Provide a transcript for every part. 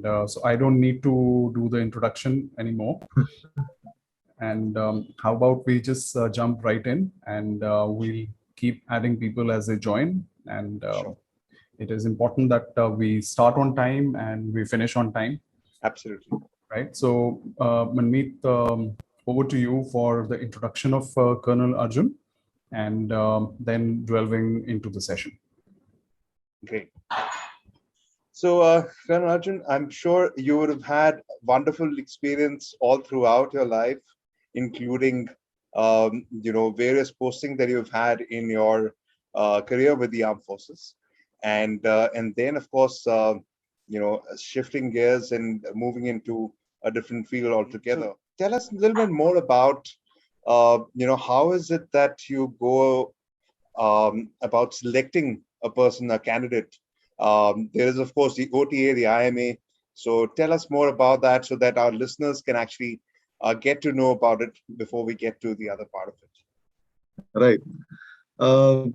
and so I don't need to do the introduction anymore. And how about we just jump right in, and we'll keep adding people as they join. And Sure. it is important that we start on time and we finish on time, Absolutely. right? So, Manmeet, over to you for the introduction of Colonel Arjun, and then delving into the session. Great. So, Colonel Arjun, I'm sure you would have had wonderful experience all throughout your life, including, various postings that you've had in your career with the armed forces, and then, of course, shifting gears and moving into a different field altogether. Tell us a little bit more about, how is it that you go about selecting a person, a candidate. There is, of course, the OTA, the IMA. So tell us more about that so that our listeners can actually get to know about it before we get to the other part of it. Right. Uh,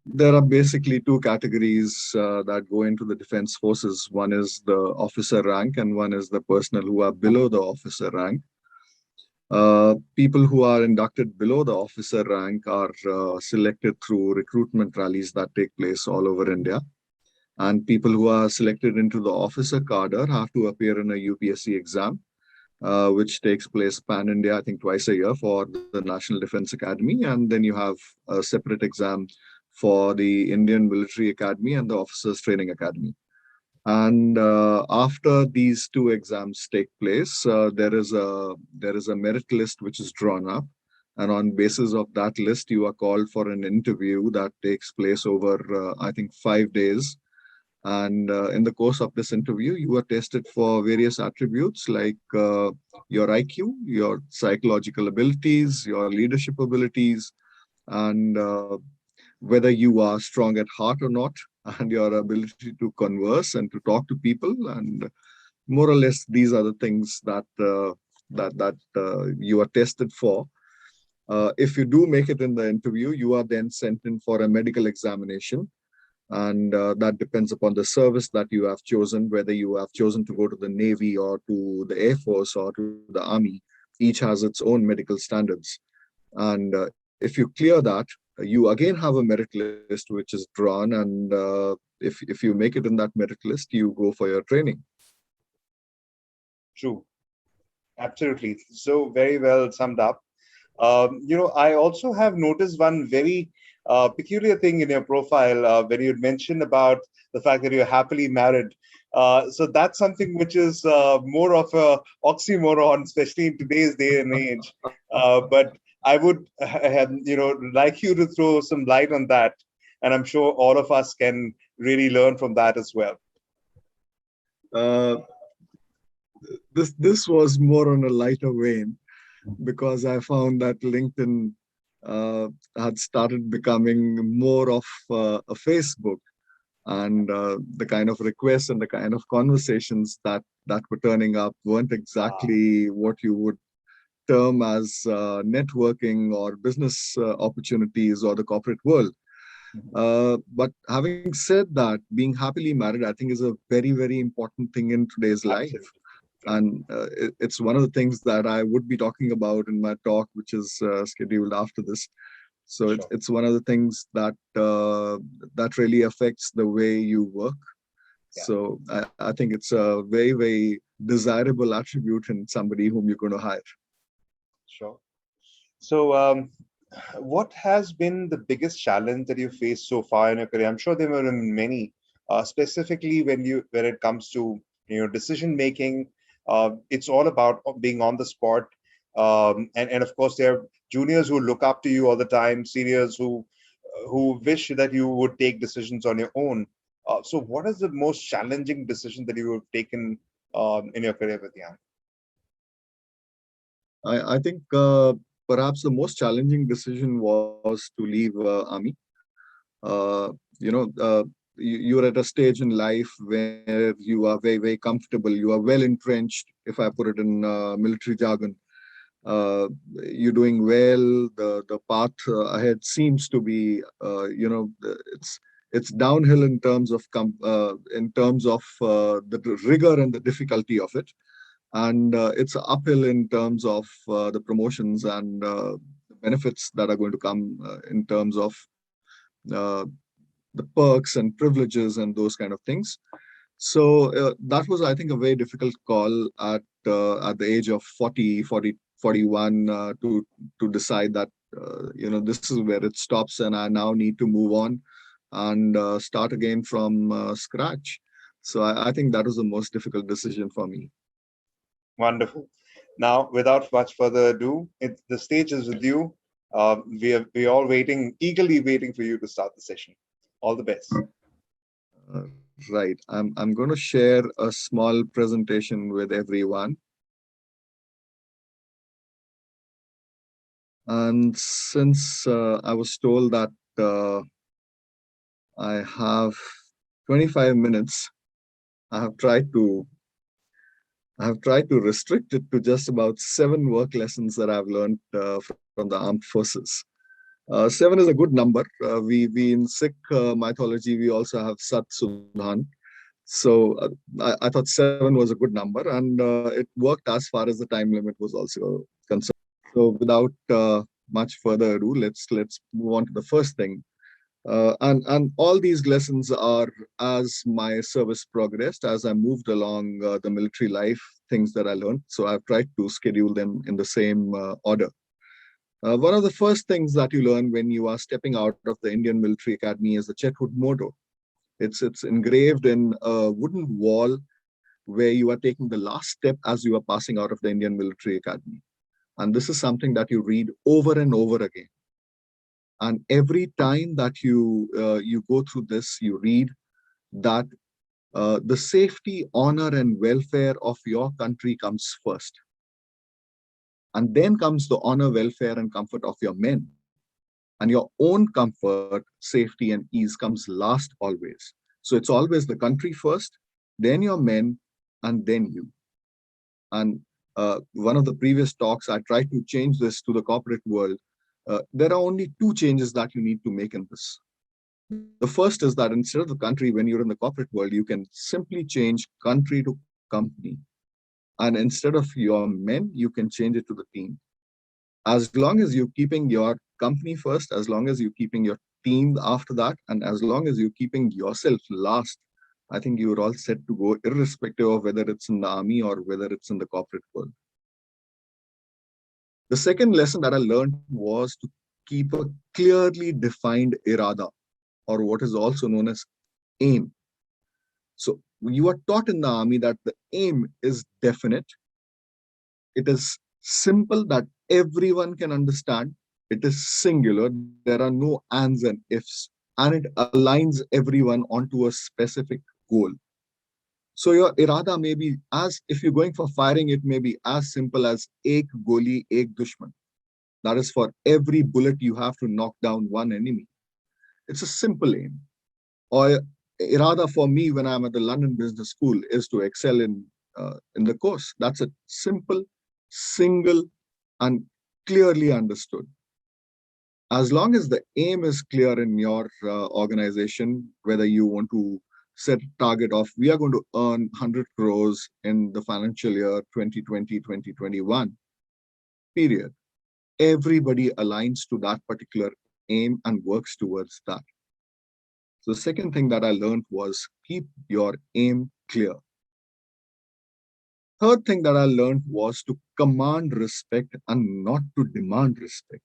there are basically two categories that go into the defense forces. One is the officer rank, and one is the personnel who are below the officer rank. People who are inducted below the officer rank are selected through recruitment rallies that take place all over India. And people who are selected into the officer cadre have to appear in a UPSC exam, which takes place pan-India, I think twice a year for the National Defense Academy. And then you have a separate exam for the Indian Military Academy and the Officers Training Academy. And after these two exams take place, there is a merit list which is drawn up, and on basis of that list, you are called for an interview that takes place over I think 5 days. And in the course of this interview, you are tested for various attributes like your IQ, your psychological abilities, your leadership abilities, and whether you are strong at heart or not, and your ability to converse and to talk to people. And more or less, these are the things that you are tested for. If you do make it in the interview, you are then sent in for a medical examination. And that depends upon the service that you have chosen, whether you have chosen to go to the Navy or to the Air Force or to the Army. Each has its own medical standards. And if you clear that, you again have a merit list which is drawn. And if you make it in that merit list, you go for your training. True. Absolutely. So very well summed up. I also have noticed one very peculiar thing in your profile when you mentioned about the fact that you're happily married. So that's something which is more of a oxymoron, especially in today's day and age. But I would, like you to throw some light on that, and I'm sure all of us can really learn from that as well. This was more on a lighter vein, because I found that LinkedIn had started becoming more of a Facebook, and the kind of requests and the kind of conversations that were turning up weren't exactly what you would term as networking or business opportunities or the corporate world. But having said that, being happily married, I think, is a very, very important thing in today's life. And it's one of the things that I would be talking about in my talk, which is scheduled after this. So Sure. it's one of the things that that really affects the way you work. Yeah. So I think it's a very, very desirable attribute in somebody whom you're going to hire. Sure. So, what has been the biggest challenge that you faced so far in your career? I'm sure there were many, specifically when it comes to decision making. It's all about being on the spot, and of course there are juniors who look up to you all the time, seniors who wish that you would take decisions on your own. So, what is the most challenging decision that you have taken in your career with Yan? I think perhaps the most challenging decision was to leave Army. Uh, you know, uh, you're at a stage in life where you are very, very comfortable. You are well entrenched, if I put it in military jargon. Uh, you're doing well. The path ahead seems to be, It's downhill in terms of the rigor and the difficulty of it, and it's uphill in terms of the promotions and the benefits that are going to come in terms of uh, the perks and privileges and those kind of things. So that was, I think, a very difficult call at the age of 41 to decide that this is where it stops, and I now need to move on and start again from scratch. So I think that was the most difficult decision for me. Wonderful. Now, without much further ado, the stage is with you. We're all eagerly waiting for you to start the session. All the best. Right. I'm going to share a small presentation with everyone. And since I was told that I have 25 minutes, I have tried to restrict it to just about 7 work lessons that I've learned from the armed forces. 7 is a good number. We in Sikh mythology, we also have Sat Sudhan. So I thought 7 was a good number, and it worked as far as the time limit was also concerned. So without much further ado, let's move on to the first thing. And all these lessons are as my service progressed, as I moved along the military life, things that I learned. So I've tried to schedule them in the same order. One of the first things that you learn when you are stepping out of the Indian Military Academy is the Chetwood motto. It's engraved in a wooden wall where you are taking the last step as you are passing out of the Indian Military Academy. And this is something that you read over and over again. And every time that you go through this, you read that the safety, honor, and welfare of your country comes first. And then comes the honor, welfare, and comfort of your men. And your own comfort, safety, and ease comes last always. So it's always the country first, then your men, and then you. And one of the previous talks, I tried to change this to the corporate world. There are only 2 changes that you need to make in this. The first is that instead of the country, when you're in the corporate world, you can simply change country to company. And instead of your men, you can change it to the team. As long as you're keeping your company first, as long as you're keeping your team after that, and as long as you're keeping yourself last, I think you're all set to go, irrespective of whether it's in the army or whether it's in the corporate world. The second lesson that I learned was to keep a clearly defined irada, or what is also known as aim. So you are taught in the army that the aim is definite. It is simple, that everyone can understand. It is singular. There are no ands and ifs, and it aligns everyone onto a specific goal. So your irada may be, as if you're going for firing, it may be as simple as ek goli, ek dushman. That is, for every bullet you have to knock down one enemy. It's a simple aim. Or irada for me when I'm at the London Business School is to excel in the course. That's a simple, single, and clearly understood. As long as the aim is clear in your organization, whether you want to set a target of, we are going to earn 100 crores in the financial year 2020-2021, period. Everybody aligns to that particular aim and works towards that. So the second thing that I learned was keep your aim clear. Third thing that I learned was to command respect and not to demand respect.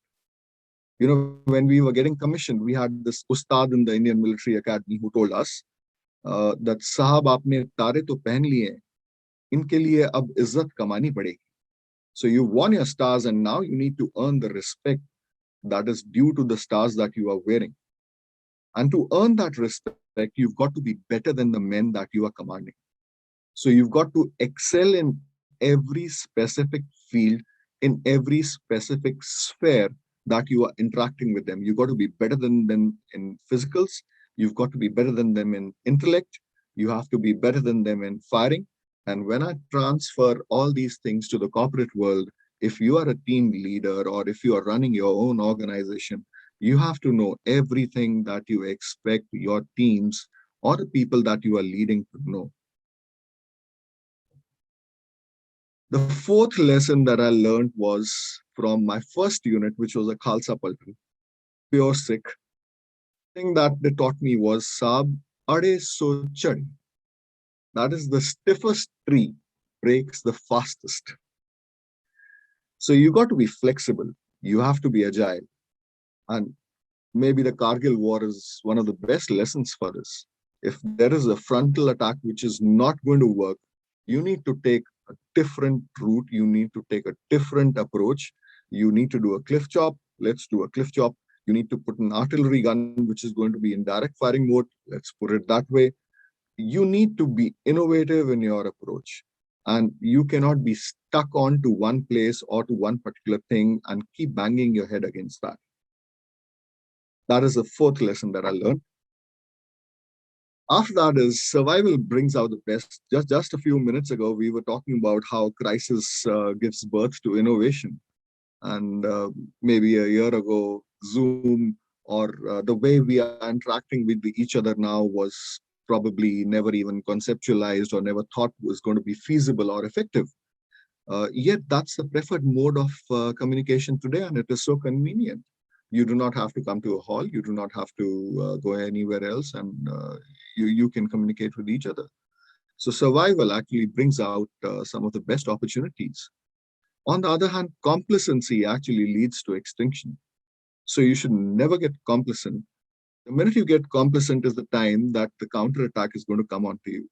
You know, when we were getting commissioned, we had this ustad in the Indian Military Academy who told us that Sahab, aapne tare to pehen liye, inke liye ab izzat kamani padegi. So you won your stars, and now you need to earn the respect that is due to the stars that you are wearing. And to earn that respect, you've got to be better than the men that you are commanding. So you've got to excel in every specific field, in every specific sphere that you are interacting with them. You've got to be better than them in physicals. You've got to be better than them in intellect. You have to be better than them in firing. And when I transfer all these things to the corporate world, if you are a team leader or if you are running your own organization, You have to know everything that you expect your teams or the people that you are leading to know. The fourth lesson that I learned was from my first unit, which was a Khalsa Paltan, pure Sikh. Thing that they taught me was Saab Ade So Chad. That is, the stiffest tree breaks the fastest. So you got to be flexible. You have to be agile. And maybe the Kargil war is one of the best lessons for this. If there is a frontal attack which is not going to work, you need to take a different route. You need to take a different approach. You need to do a cliff chop. Let's do a cliff chop. You need to put an artillery gun, which is going to be in direct firing mode. Let's put it that way. You need to be innovative in your approach. And you cannot be stuck on to one place or to one particular thing and keep banging your head against that. That is the fourth lesson that I learned. After that is survival brings out the best. Just a few minutes ago, we were talking about how crisis gives birth to innovation. And maybe a year ago, Zoom or the way we are interacting with each other now was probably never even conceptualized or never thought was going to be feasible or effective. Yet that's the preferred mode of communication today, and it is so convenient. You do not have to come to a hall. You do not have to go anywhere else, and you can communicate with each other. So survival actually brings out some of the best opportunities. On the other hand, complacency actually leads to extinction. So you should never get complacent. The minute you get complacent is the time that the counterattack is going to come onto you.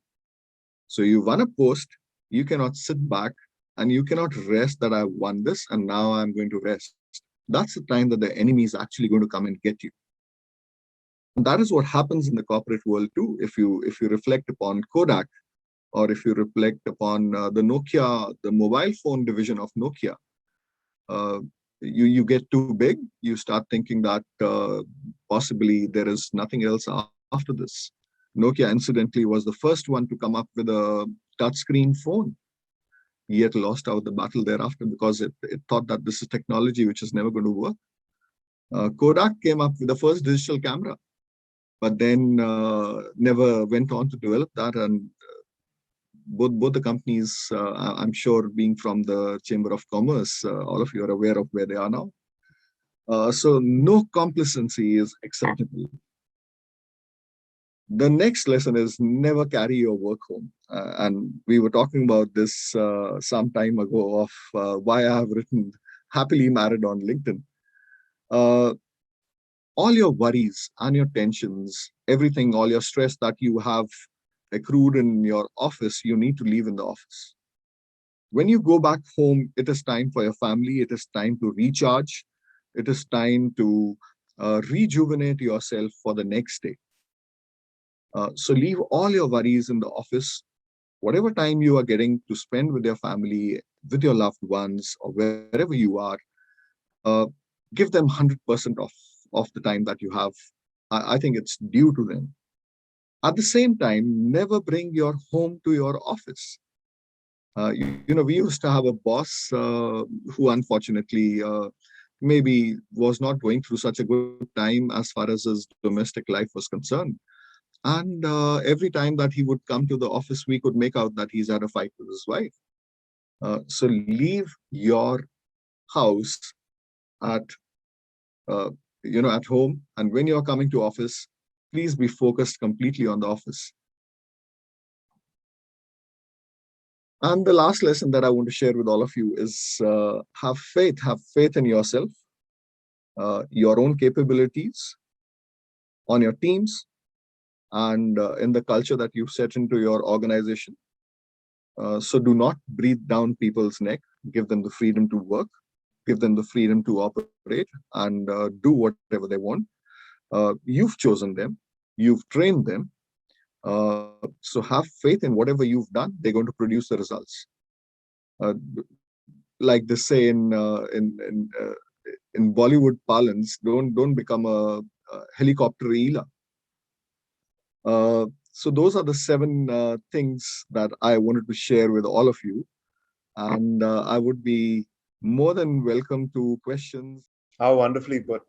So you won a post, you cannot sit back and you cannot rest that I won this and now I'm going to rest. That's the time that the enemy is actually going to come and get you. And that is what happens in the corporate world too. If you reflect upon Kodak, or if you reflect upon the Nokia, the mobile phone division of Nokia, you get too big, you start thinking that possibly there is nothing else after this. Nokia, incidentally, was the first one to come up with a touchscreen phone, yet lost out the battle thereafter because it thought that this is technology which is never going to work. Kodak came up with the first digital camera, but then never went on to develop that. And both the companies, I'm sure, being from the Chamber of Commerce, all of you are aware of where they are now. So no complacency is acceptable. The next lesson is never carry your work home. And we were talking about this some time ago of why I have written happily married on LinkedIn. All your worries and your tensions, everything, all your stress that you have accrued in your office, you need to leave in the office. When you go back home, it is time for your family. It is time to recharge. It is time to rejuvenate yourself for the next day. So leave all your worries in the office. Whatever time you are getting to spend with your family, with your loved ones, or wherever you are, give them 100% of the time that you have. I think it's due to them. At the same time, never bring your home to your office. We used to have a boss who unfortunately maybe was not going through such a good time as far as his domestic life was concerned. And every time that he would come to the office, we could make out that he's had a fight with his wife. So leave your house at at home, and when you're coming to office, please be focused completely on the office. And the last lesson that I want to share with all of you is have faith in yourself, your own capabilities, on your teams, and in the culture that you've set into your organization. So do not breathe down people's neck. Give them the freedom to work, give them the freedom to operate and do whatever they want. You've chosen them, you've trained them. So have faith in whatever you've done. They're going to produce the results. Like they say in Bollywood parlance, don't become a helicopter eeler. So those are the 7 things that I wanted to share with all of you. And I would be more than welcome to questions. How wonderfully put.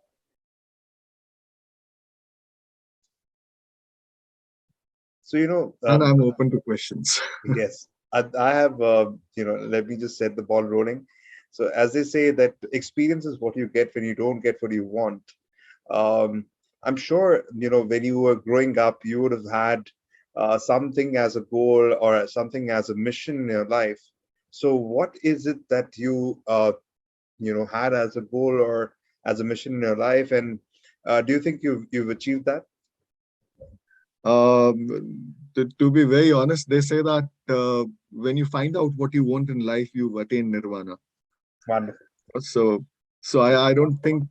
So, And I'm open to questions. yes, I have, let me just set the ball rolling. So, as they say, that experience is what you get when you don't get what you want. Um, I'm sure, when you were growing up, you would have had something as a goal or something as a mission in your life. So, what is it that had as a goal or as a mission in your life? And do you think you've achieved that? To be very honest, they say that when you find out what you want in life, you've attained nirvana. Wonderful. So I don't think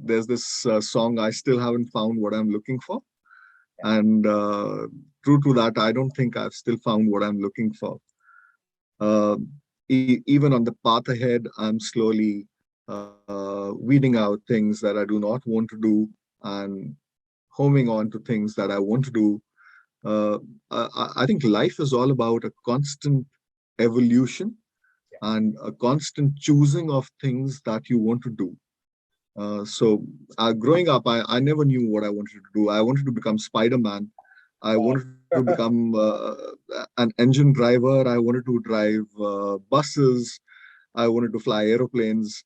there's this song, I still haven't found what I'm looking for. And true to that, I don't think I've still found what I'm looking for. Even on the path ahead, I'm slowly weeding out things that I do not want to do and homing on to things that I want to do. I think life is all about a constant evolution and a constant choosing of things that you want to do. So growing up, I never knew what I wanted to do. I wanted to become Spider-Man. I wanted to become an engine driver. I wanted to drive buses. I wanted to fly aeroplanes.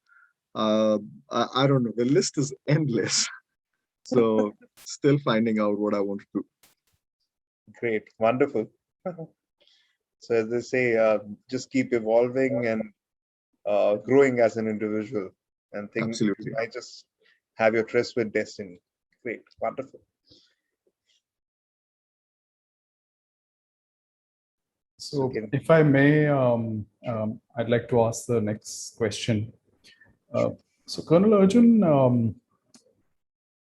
I don't know. The list is endless. So still finding out what I want to do. Great. Wonderful. So as they say, just keep evolving and growing as an individual, and things Absolutely. might just have your tryst with destiny. Great. Wonderful. So if I may, I'd like to ask the next question. So Colonel Arjun,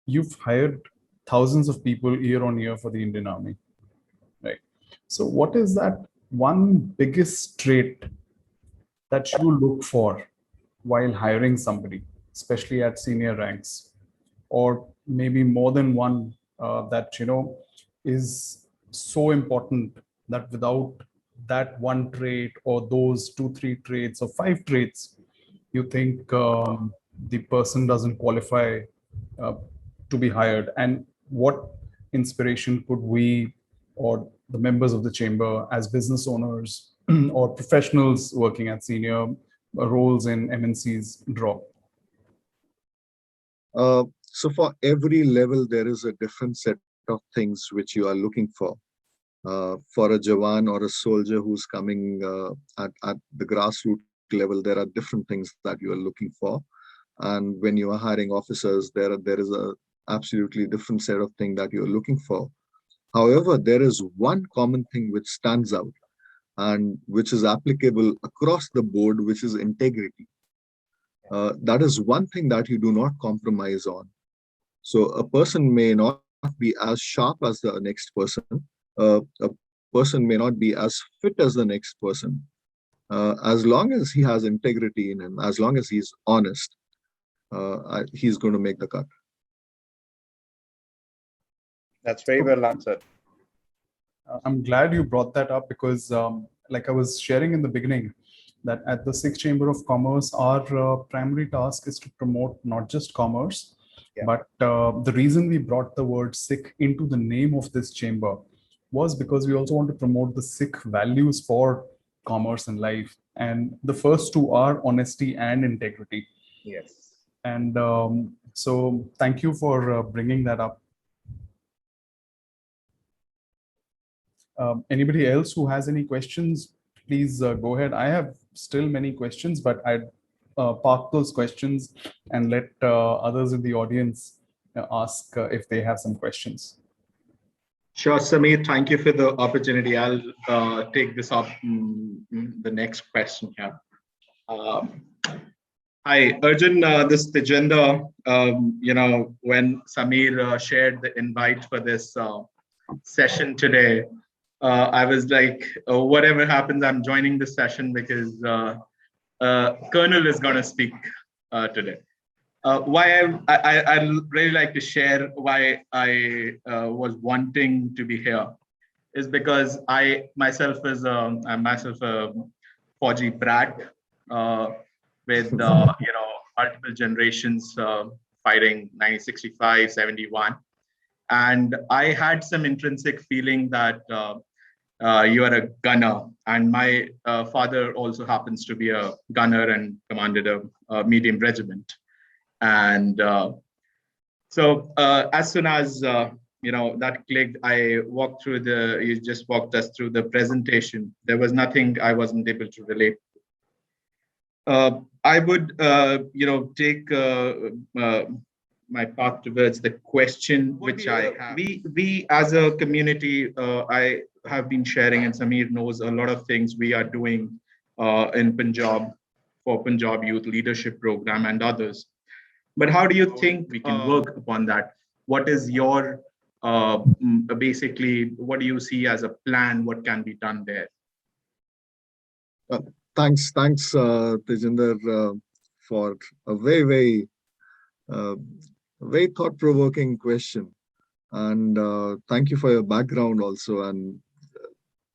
you've hired thousands of people year on year for the Indian Army, right? So what is that one biggest trait that you look for while hiring somebody, especially at senior ranks, or maybe more than one that is so important that without that one trait or those 2 3 traits or 5 traits, you think the person doesn't qualify uh, to be hired? And what inspiration could we or the members of the chamber as business owners or professionals working at senior roles in MNCs draw? So for every level, there is a different set of things which you are looking for. For a Jawan or a soldier who's coming at the grassroots level, there are different things that you are looking for. And when you are hiring officers, there is a absolutely different set of things that you're looking for. However, there is one common thing which stands out and which is applicable across the board, which is integrity. That is one thing that you do not compromise on. So a person may not be as sharp as the next person. A person may not be as fit as the next person. As long as he has integrity in him, as long as he's honest, he's going to make the cut. That's very well answered. I'm glad you brought that up because, like I was sharing in the beginning, that at the Sikh Chamber of Commerce, our primary task is to promote not just commerce, but the reason we brought the word Sikh into the name of this chamber was because we also want to promote the Sikh values for commerce and life. And the first two are honesty and integrity. Yes. And so thank you for bringing that up. Anybody else who has any questions, please go ahead. I have still many questions, but I'd park those questions and let others in the audience ask if they have some questions. Sure, Samir, thank you for the opportunity. I'll take this up, the next question here. Hi, Arjun, this is Tejinder. When Samir shared the invite for this session today, I was like, whatever happens, I'm joining this session because Colonel is going to speak today. Why I really like to share why I was wanting to be here is because I'm myself a Fauji brat with multiple generations fighting 1965, 71. And I had some intrinsic feeling that you are a gunner, and my father also happens to be a gunner and commanded a medium regiment. And so as soon as that clicked, I walked through you just walked us through the presentation. There was nothing I wasn't able to relate. I would take my path towards the question which I have. We as a community, I have been sharing, and Sameer knows a lot of things we are doing in Punjab for Punjab Youth Leadership Program and others. But how do you think we can work upon that? What is your basically, what do you see as a plan? What can be done there? Thanks, Tejinder, for a very thought-provoking question. And thank you for your background also. And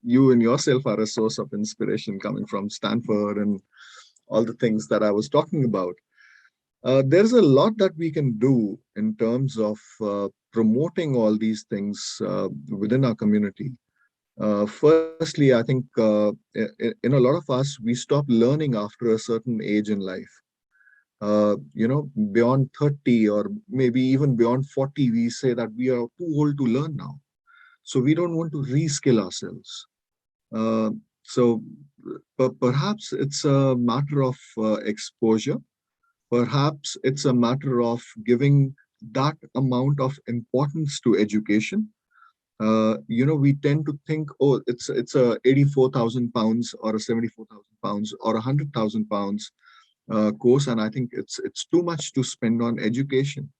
you and yourself are a source of inspiration coming from Stanford and all the things that I was talking about. There's a lot that we can do in terms of promoting all these things within our community. Firstly, I think in a lot of us, we stop learning after a certain age in life. Beyond 30 or maybe even beyond 40, we say that we are too old to learn now. So we don't want to reskill ourselves. So perhaps it's a matter of exposure. Perhaps it's a matter of giving that amount of importance to education. We tend to think, oh, it's a 84,000 pounds or a 74,000 pounds or 100,000 pounds course, and I think it's too much to spend on education.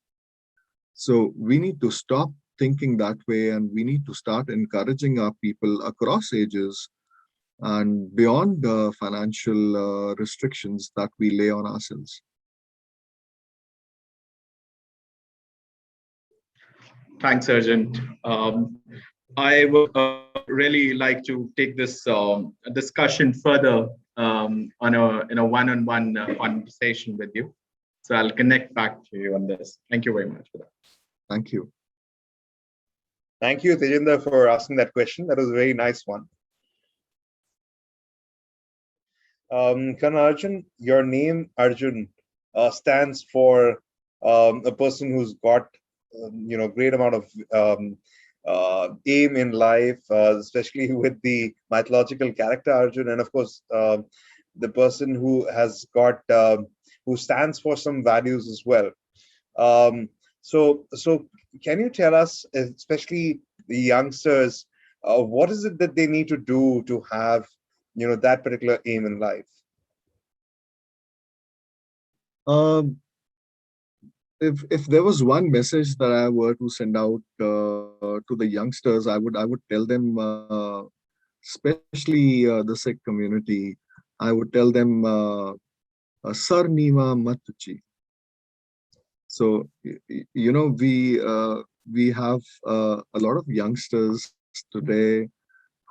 So we need to stop thinking that way, and we need to start encouraging our people across ages and beyond the financial restrictions that we lay on ourselves. Thanks, Arjun. I would really like to take this discussion further in a one-on-one conversation with you. So I'll connect back to you on this. Thank you very much for that. Thank you. Thank you, Tejinder, for asking that question. That was a very nice one. Colonel Arjun, your name, Arjun, stands for a person who's got great amount of aim in life, especially with the mythological character Arjun, and of course the person who has got who stands for some values as well. So can you tell us, especially the youngsters, what is it that they need to do to have that particular aim in life? If there was one message that I were to send out to the youngsters, I would tell them, especially the Sikh community, I would tell them, Sar Nima Matuchi. So we have a lot of youngsters today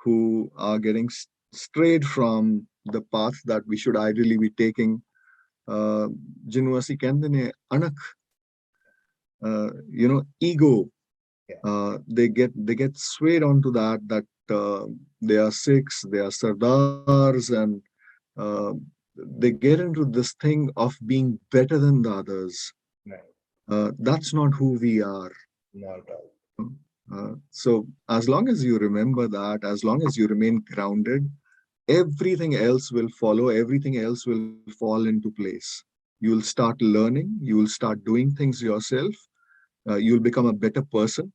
who are getting strayed from the path that we should ideally be taking. Jinu assi kehndे ne anak, ego. They get swayed onto that they are Sikhs, they are Sardars, and they get into this thing of being better than the others. Right. That's not who we are. Not at all. So as long as you remember that, as long as you remain grounded, everything else will follow, everything else will fall into place. You'll start learning, you'll start doing things yourself, you'll become a better person.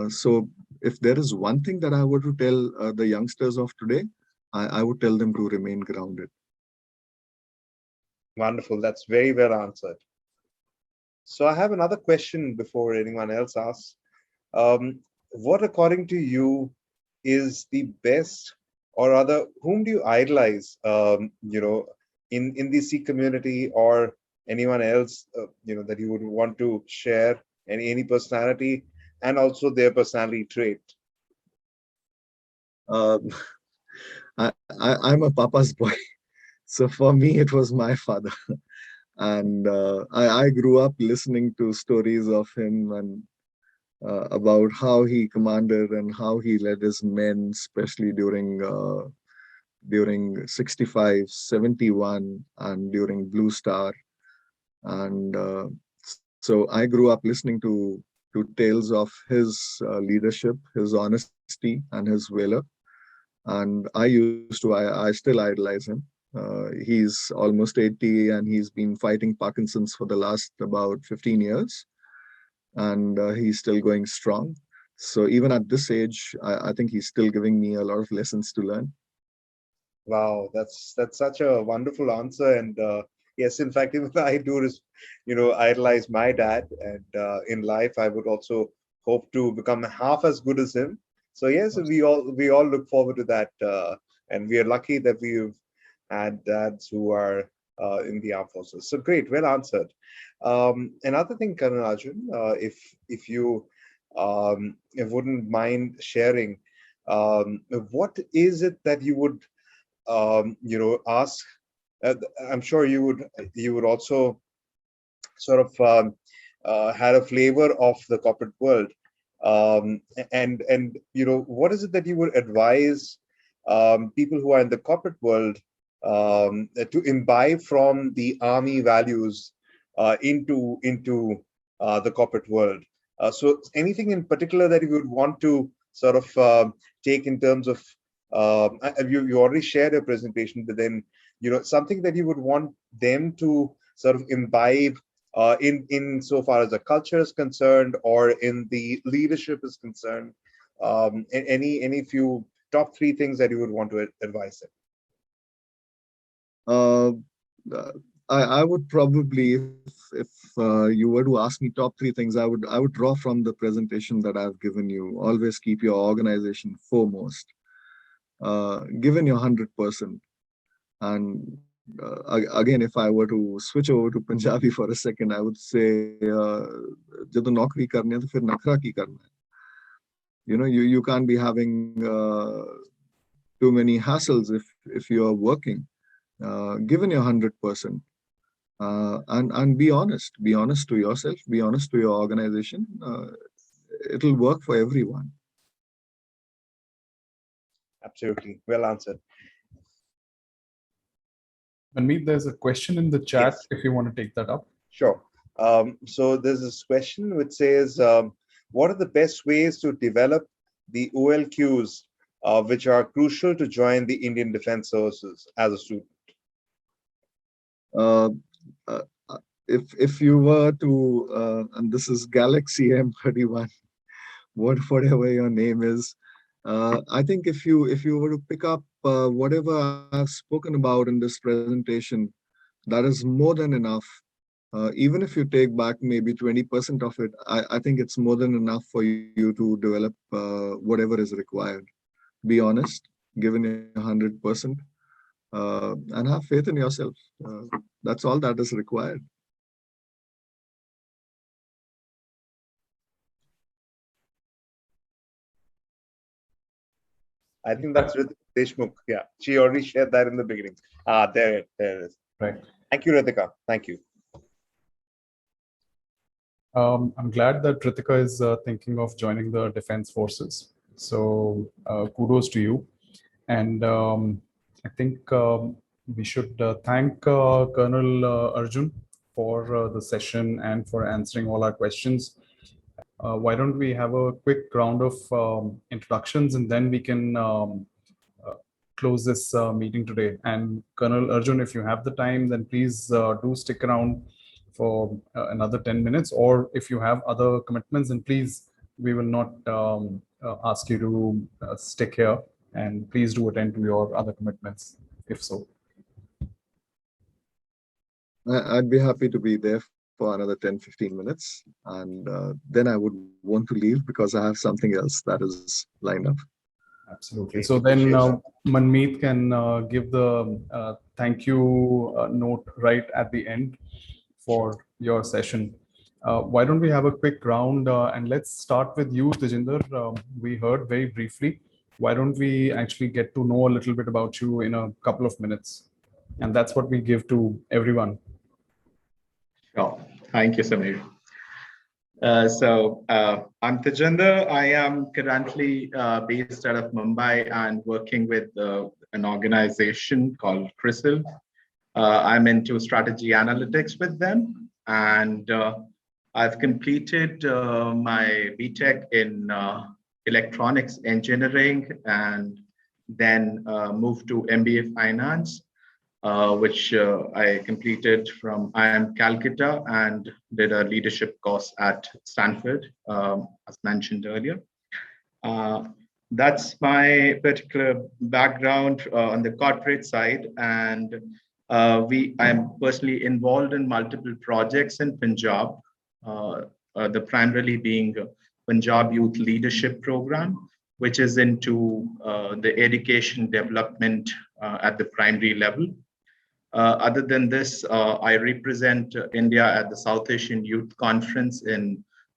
So if there is one thing that I were to tell the youngsters of today, I would tell them to remain grounded. Wonderful. That's very well answered. So I have another question before anyone else asks. What, according to you, is the best, or rather, whom do you idolize, in the Sikh community, or anyone else, that you would want to share, any personality, and also their personality trait? I'm a papa's boy. So for me, it was my father. And I grew up listening to stories of him, and about how he commanded and how he led his men, especially during 65, 71, and during Blue Star. And so I grew up listening to tales of his leadership, his honesty, and his valor. And I still idolize him. He's almost 80 and he's been fighting Parkinson's for the last about 15 years. And he's still going strong. So even at this age, I think he's still giving me a lot of lessons to learn. Wow, that's such a wonderful answer. And yes, in fact, even I do is, idolize my dad. And in life, I would also hope to become half as good as him. So yes, we all look forward to that, and we are lucky that we've had dads who are in the armed forces. So great, well answered. Another thing, Colonel Arjun, if you wouldn't mind sharing, what is it that you would ask? I'm sure you would also sort of had a flavor of the corporate world, and what is it that you would advise people who are in the corporate world to imbibe from the army values into the corporate world? So anything in particular that you would want to sort of take in terms of you already shared a presentation, but then something that you would want them to sort of imbibe in so far as the culture is concerned or in the leadership is concerned. Any few top 3 things that you would want to advise them? I would probably, if you were to ask me top 3 things, I would draw from the presentation that I've given you. Always keep your organization foremost. Given your 100%. And again, if I were to switch over to Punjabi for a second, I would say, jab naukri karni hai to fir nakhra ki karna hai. You can't be having too many hassles if you are working. Given your 100%, and be honest to yourself, be honest to your organization. It'll work for everyone. Absolutely, well answered. Manmeet, there's a question in the chat, Yes. if you want to take that up. Sure. So there's this question which says, what are the best ways to develop the OLQs which are crucial to join the Indian Defence Services as a student? If you were to, and this is Galaxy M31, whatever your name is, I think if you were to pick up whatever I've spoken about in this presentation, that is more than enough. Even if you take back maybe 20% of it, I think it's more than enough for you to develop whatever is required. Be honest, given your 100%, and have faith in yourself. That's all that is required. I think that's Ritika Deshmukh. Yeah, she already shared that in the beginning. There it is. Right. Thank you, Ritika. Thank you. I'm glad that Ritika is thinking of joining the Defense Forces. So kudos to you. And I think we should thank Colonel Arjun for the session and for answering all our questions. Why don't we have a quick round of introductions, and then we can close this meeting today. And Colonel Arjun, if you have the time, then please do stick around for another 10 minutes, or if you have other commitments, then please, we will not ask you to stick here, and please do attend to your other commitments, if so. I'd be happy to be there for another 10-15 minutes, and then I would want to leave because I have something else that is lined up. Absolutely. So then Manmeet can give the thank you note right at the end for your session. Why don't we have a quick round, and let's start with you, Tejinder. We heard very briefly. Why don't we actually get to know a little bit about you in a couple of minutes? And that's what we give to everyone. Sure. Thank you, Samir. I'm Tejinder. I am currently based out of Mumbai and working with an organization called CRISIL. I'm into strategy analytics with them, and I've completed my BTech in electronics engineering, and then moved to MBA finance, which I completed from IIM Calcutta and did a leadership course at Stanford, as mentioned earlier. That's my particular background on the corporate side, and I'm personally involved in multiple projects in Punjab, the primarily being Punjab Youth Leadership Program, which is into the education development at the primary level. Other than this, I represent India at the South Asian Youth Conference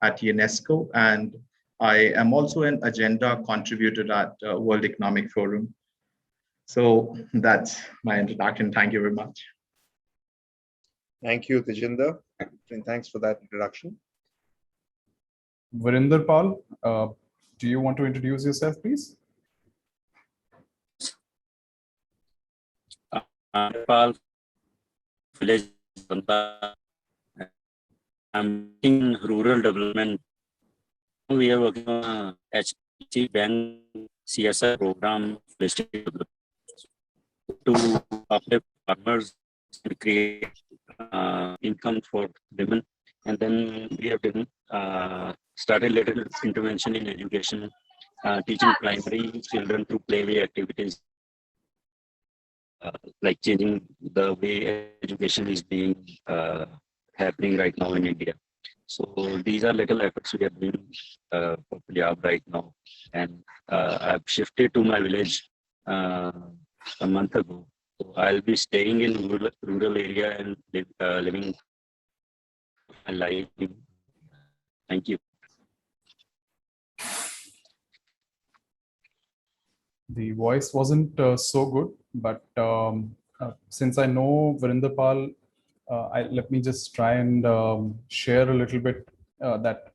at UNESCO, and I am also an agenda contributor at World Economic Forum. So that's my introduction. Thank you very much. Thank you, Tejinder, and thanks for that introduction. Varinder Pal, do you want to introduce yourself, please? Pal, village. I'm in rural development. We are working on a HDFC Bank CSR program to uplift farmers and create income for women. And then we have been started little intervention in education, teaching primary children through playway activities, like changing the way education is being happening right now in India. So these are little efforts we are doing for Punjab right now. And I've shifted to my village a month ago. So I'll be staying in rural area and living my life. Thank you. The voice wasn't so good, but since I know Varinder Pal, let me just try and share a little bit that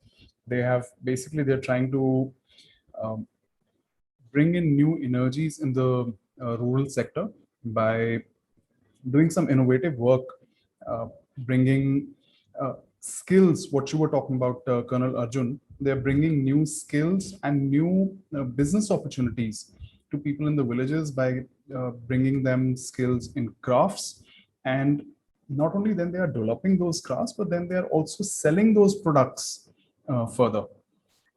they're trying to bring in new energies in the rural sector by doing some innovative work, bringing skills, what you were talking about, Colonel Arjun. They're bringing new skills and new business opportunities to people in the villages by bringing them skills in crafts. And not only then they are developing those crafts, but then they are also selling those products further.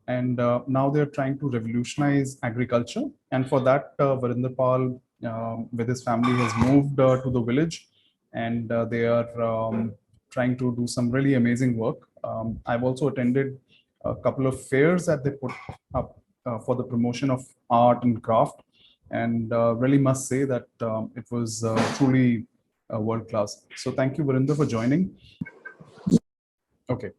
And now they're trying to revolutionize agriculture. And for that, Varinder Pal with his family has moved to the village, and they are trying to do some really amazing work. I've also attended a couple of fairs that they put up for the promotion of art and craft, and really must say that it was truly world class. So thank you, Varinder, for joining. Okay,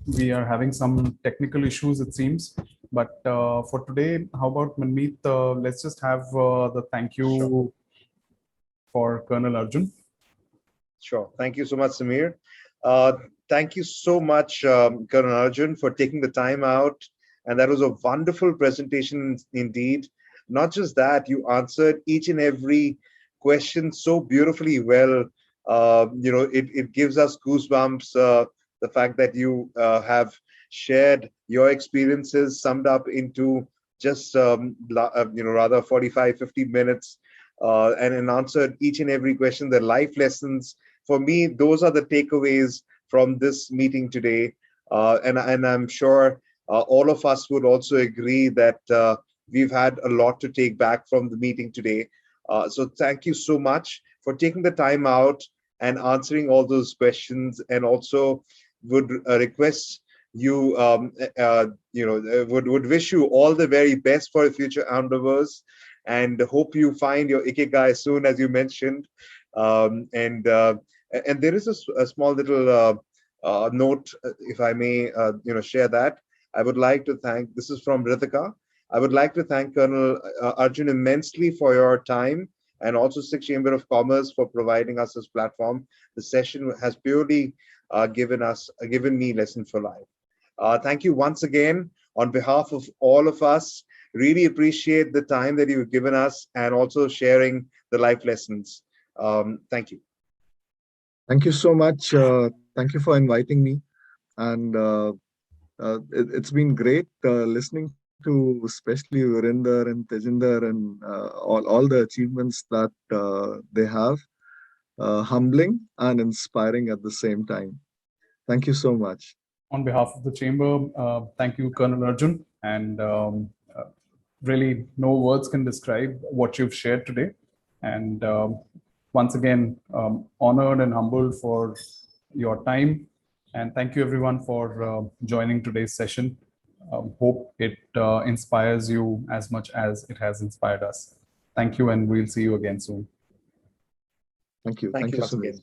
we are having some technical issues, it seems, but for today, how about Manmeet? Let's just have the thank you for Colonel Arjun. Sure. Thank you so much, Samir. Thank you so much, Colonel Arjun, for taking the time out. And that was a wonderful presentation indeed. Not just that, you answered each and every question so beautifully well. It gives us goosebumps, the fact that you have shared your experiences summed up into just, rather 45, 50 minutes and answered each and every question, the life lessons. For me, those are the takeaways from this meeting today. And I'm sure all of us would also agree that we've had a lot to take back from the meeting today. So thank you so much for taking the time out and answering all those questions, and also would request you, would wish you all the very best for your future endeavors, and hope you find your ikigai soon, as you mentioned. And there is a small little note, if I may, share that. I would like to thank, this is from Ritika. I would like to thank Colonel Arjun immensely for your time, and also Sikh Chamber of Commerce for providing us this platform. The session has purely given me lesson for life. Thank you once again on behalf of all of us. Really appreciate the time that you've given us and also sharing the life lessons. Thank you. Thank you so much. Thank you for inviting me. And it's been great listening to especially Virender and Tejinder and all the achievements that they have. Humbling and inspiring at the same time. Thank you so much. On behalf of the chamber, thank you, Colonel Arjun, and really no words can describe what you've shared today. And once again, honored and humbled for your time. And thank you everyone for joining today's session. Hope it inspires you as much as it has inspired us. Thank you, and we'll see you again soon. Thank you. Thank you once Sunil. again.